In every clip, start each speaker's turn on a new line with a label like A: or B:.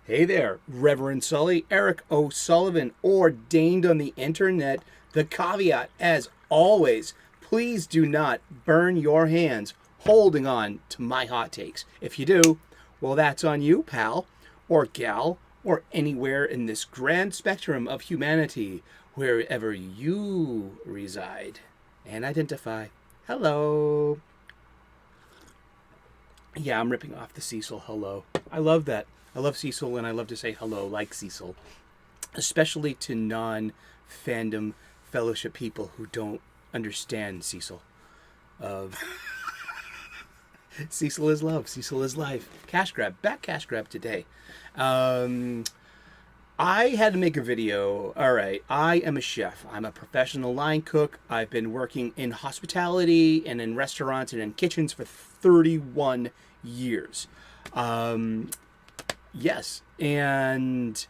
A: Hey there, Reverend Sully, Eric O'Sullivan, ordained on the internet. The caveat, as always, please do not burn your hands holding on to my hot takes. If you do, well, that's on you, pal, or gal, or anywhere in this grand spectrum of humanity, wherever you reside and identify. Hello. Yeah, I'm ripping off the Cecil hello. I love that. I love Cecil and I love to say hello like Cecil, especially to non fandom fellowship people who don't understand Cecil. Uh, Cecil is love, Cecil is life. Cash grab, back cash grab today. Um, I had to make a video. All right, I am a chef. I'm a professional line cook. I've been working in hospitality and in restaurants and in kitchens for 31 years. Um, yes, and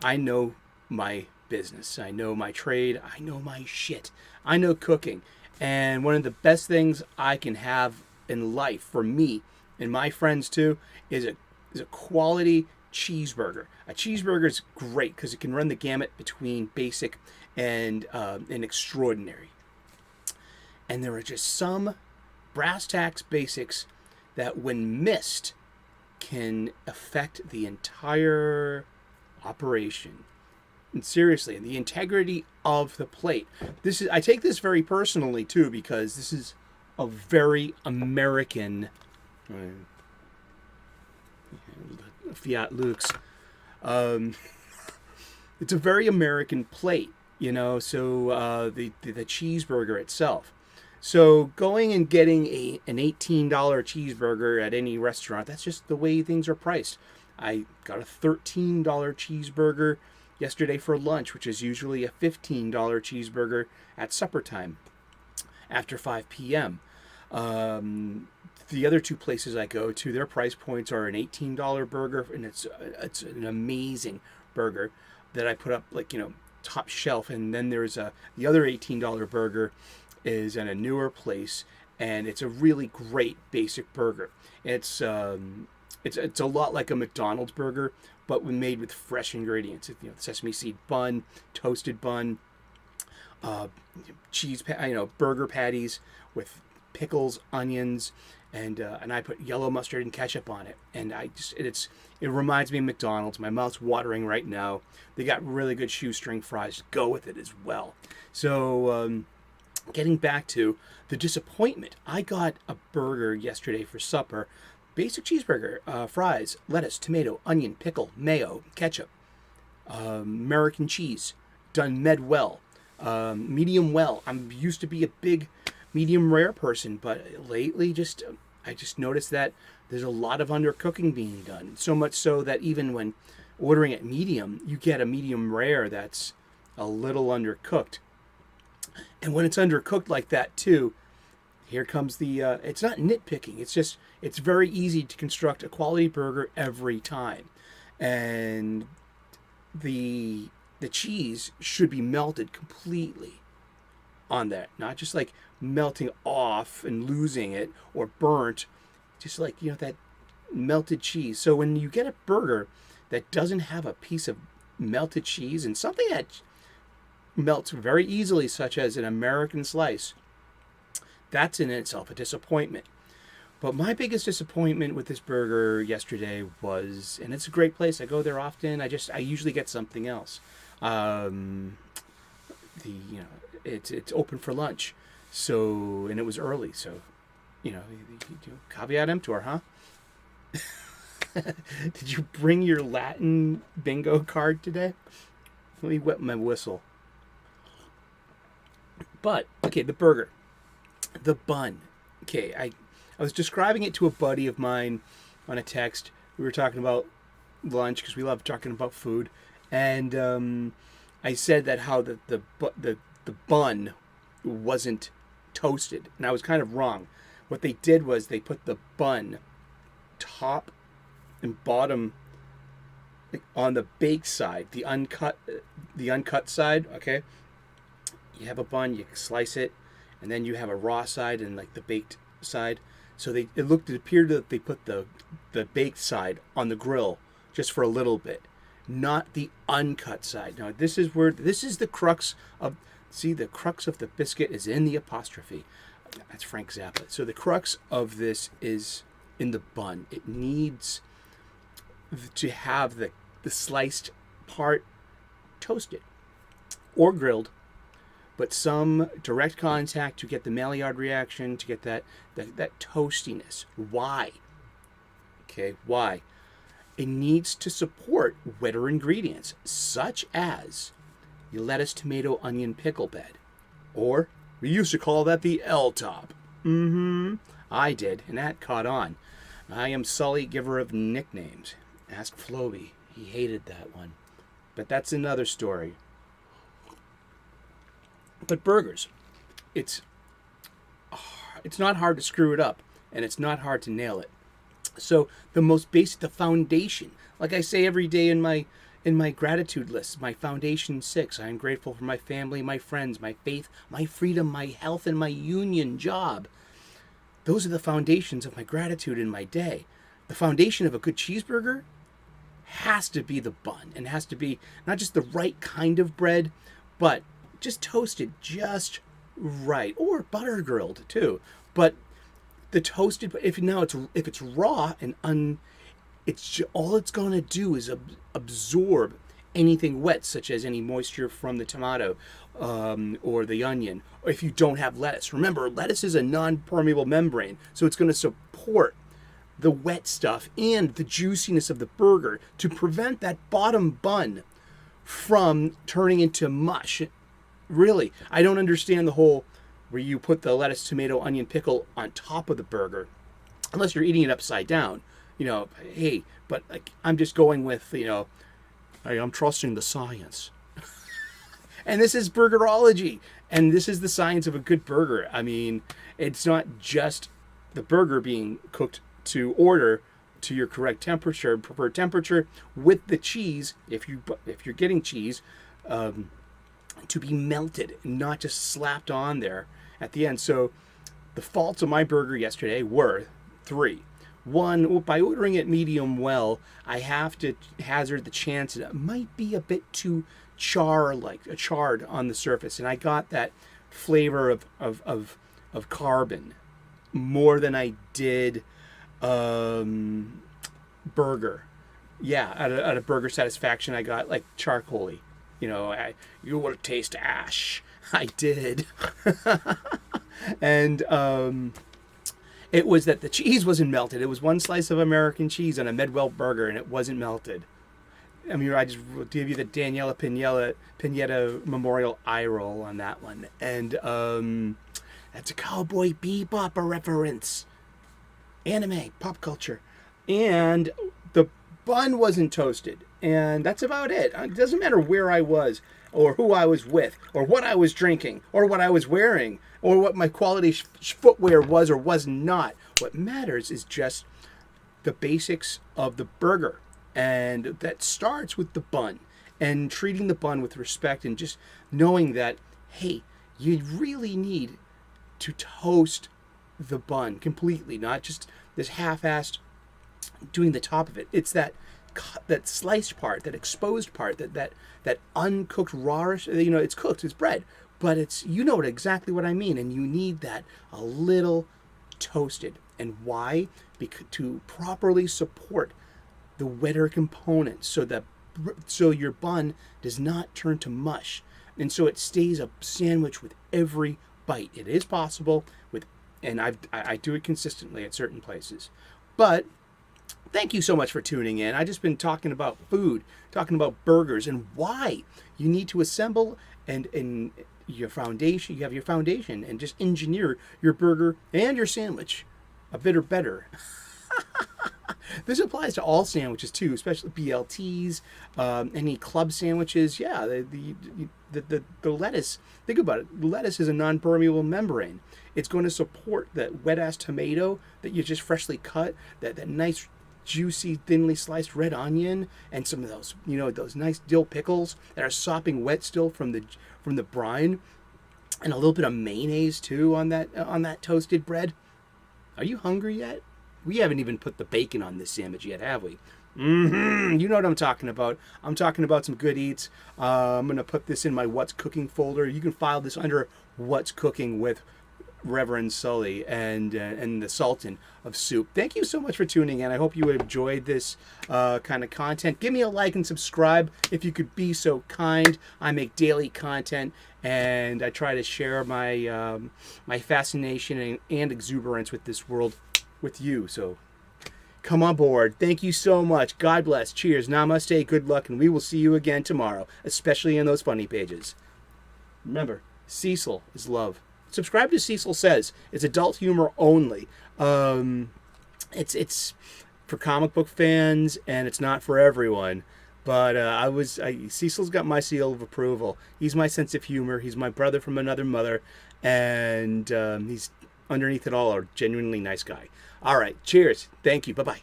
A: I know my business. I know my trade. I know my shit. I know cooking. And one of the best things I can have in life for me and my friends too is a quality cheeseburger. A cheeseburger is great because it can run the gamut between basic and extraordinary. And there are just some brass tacks basics that, when missed, can affect the entire operation. And seriously, the integrity of the plate. This is I take this very personally too because this is a very American Fiat Lux. Um, it's a very American plate, you know. So the cheeseburger itself. So going and getting an $18 cheeseburger at any restaurant, that's just the way things are priced. I got a $13 cheeseburger yesterday for lunch, which is usually a $15 cheeseburger at supper time after 5 p.m. The other two places I go to, their price points are an $18 burger, and it's an amazing burger that I put up, like, you know, top shelf. And then there's the other $18 burger is in a newer place, and it's a really great basic burger. It's a lot like a McDonald's burger, but made with fresh ingredients. You know, sesame seed bun, toasted bun, uh, burger patties with pickles, onions, and I put yellow mustard and ketchup on it. And it reminds me of McDonald's. My mouth's watering right now. They got really good shoestring fries to go with it as well. So getting back to the disappointment, I got a burger yesterday for supper. Basic cheeseburger, fries, lettuce, tomato, onion, pickle, mayo, ketchup, American cheese, done med well, medium well. I'm used to be a big medium rare person, but lately I just noticed that there's a lot of undercooking being done. So much so that even when ordering at medium, you get a medium rare that's a little undercooked. And when it's undercooked like that too, here comes it's not nitpicking. It's very easy to construct a quality burger every time. And the cheese should be melted completely on that, not just like melting off and losing it or burnt, just like, you know, that melted cheese. So when you get a burger that doesn't have a piece of melted cheese and something that melts very easily, such as an American slice, that's in itself a disappointment. But my biggest disappointment with this burger yesterday was, and it's a great place, I go there often, I usually get something else. It's open for lunch, so, and it was early, so, you know, caveat emptor, huh? Did you bring your Latin bingo card today? Let me wet my whistle. But okay, the burger, the bun. Okay, I was describing it to a buddy of mine on a text. We were talking about lunch because we love talking about food, and I said that how the bun wasn't toasted, and I was kind of wrong. What they did was they put the bun top and bottom, like, on the baked side, the uncut side. Okay, you have a bun, you slice it, and then you have a raw side and like the baked side. So it appeared that they put the baked side on the grill just for a little bit, not the uncut side. Now this is the crux of, see, the crux of the biscuit is in the apostrophe. That's Frank Zappa. So the crux of this is in the bun. It needs to have the sliced part toasted or grilled, but some direct contact to get the Maillard reaction, to get that toastiness. Why? Okay, why? It needs to support wetter ingredients, such as your lettuce, tomato, onion, pickle bed. Or, we used to call that the L-top. I did, and that caught on. I am Sully, giver of nicknames. Ask Floby. He hated that one. But that's another story. But burgers, it's not hard to screw it up, and it's not hard to nail it. So the most basic, the foundation, like I say every day in my gratitude list, my foundation 6, I am grateful for my family, my friends, my faith, my freedom, my health, and my union job. Those are the foundations of my gratitude in my day. The foundation of a good cheeseburger has to be the bun, and has to be not just the right kind of bread, but just toasted just right, or butter grilled too. But the toasted, if it's raw and all it's going to do is absorb anything wet, such as any moisture from the tomato or the onion. Or if you don't have lettuce, remember, lettuce is a non-permeable membrane, so it's going to support the wet stuff and the juiciness of the burger to prevent that bottom bun from turning into mush. Really, I don't understand the whole where you put the lettuce, tomato, onion, pickle on top of the burger, unless you're eating it upside down. Hey, but like, I'm just going with, hey, I'm trusting the science. And this is burgerology, and this is the science of a good burger. I mean, it's not just the burger being cooked to order to your correct temperature, preferred temperature, with the cheese, if you're getting cheese, to be melted, not just slapped on there at the end. So the faults of my burger yesterday were 3. 1, by ordering it medium well, I have to hazard the chance that it might be a bit too charred on the surface, and I got that flavor of carbon more than I did burger. Yeah, at a burger satisfaction, I got like charcoaly. You want to taste ash. I did. And it was that the cheese wasn't melted. It was one slice of American cheese on a Medwell burger, and it wasn't melted. I mean, I just give you the Daniela Pineda Memorial eye roll on that one. And that's a Cowboy Bebop reference. Anime, pop culture. And the bun wasn't toasted. And that's about it. It doesn't matter where I was, or who I was with, or what I was drinking, or what I was wearing, or what my quality footwear was or was not. What matters is just the basics of the burger. And that starts with the bun, and treating the bun with respect, and just knowing that, hey, you really need to toast the bun completely, not just this half-assed doing the top of it. It's that sliced part, that exposed part, that uncooked rawish. It's cooked, it's bread, but it's, exactly what I mean, and you need that a little toasted. And why? Because to properly support the wetter components, so your bun does not turn to mush, and so it stays a sandwich with every bite. It is possible and I do it consistently at certain places. But thank you so much for tuning in. I've just been talking about food, talking about burgers, and why you need to assemble and your foundation. You have your foundation, and just engineer your burger and your sandwich a bit better. This applies to all sandwiches too, especially BLTs, any club sandwiches. Yeah, the lettuce. Think about it. Lettuce is a non-permeable membrane. It's going to support that wet-ass tomato that you just freshly cut, that nice, juicy, thinly sliced red onion, and some of those, those nice dill pickles that are sopping wet still from the brine, and a little bit of mayonnaise too on that toasted bread. Are you hungry yet? We haven't even put the bacon on this sandwich yet, have we? You know what I'm talking about. I'm talking about some good eats. I'm going to put this in my What's Cooking folder. You can file this under What's Cooking with Reverend Sully and the Sultan of Soup. Thank you so much for tuning in. I hope you enjoyed this kind of content. Give me a like and subscribe if you could be so kind. I make daily content, and I try to share my my fascination and exuberance with this world with you. So come on board. Thank you so much. God bless. Cheers. Namaste. Good luck, and we will see you again tomorrow, especially in those funny pages. Remember, Cecil is love. Subscribe to Cecil Says. It's adult humor only. It's for comic book fans, and it's not for everyone. But Cecil's got my seal of approval. He's my sense of humor. He's my brother from another mother, and he's underneath it all a genuinely nice guy. All right, cheers. Thank you. Bye-bye.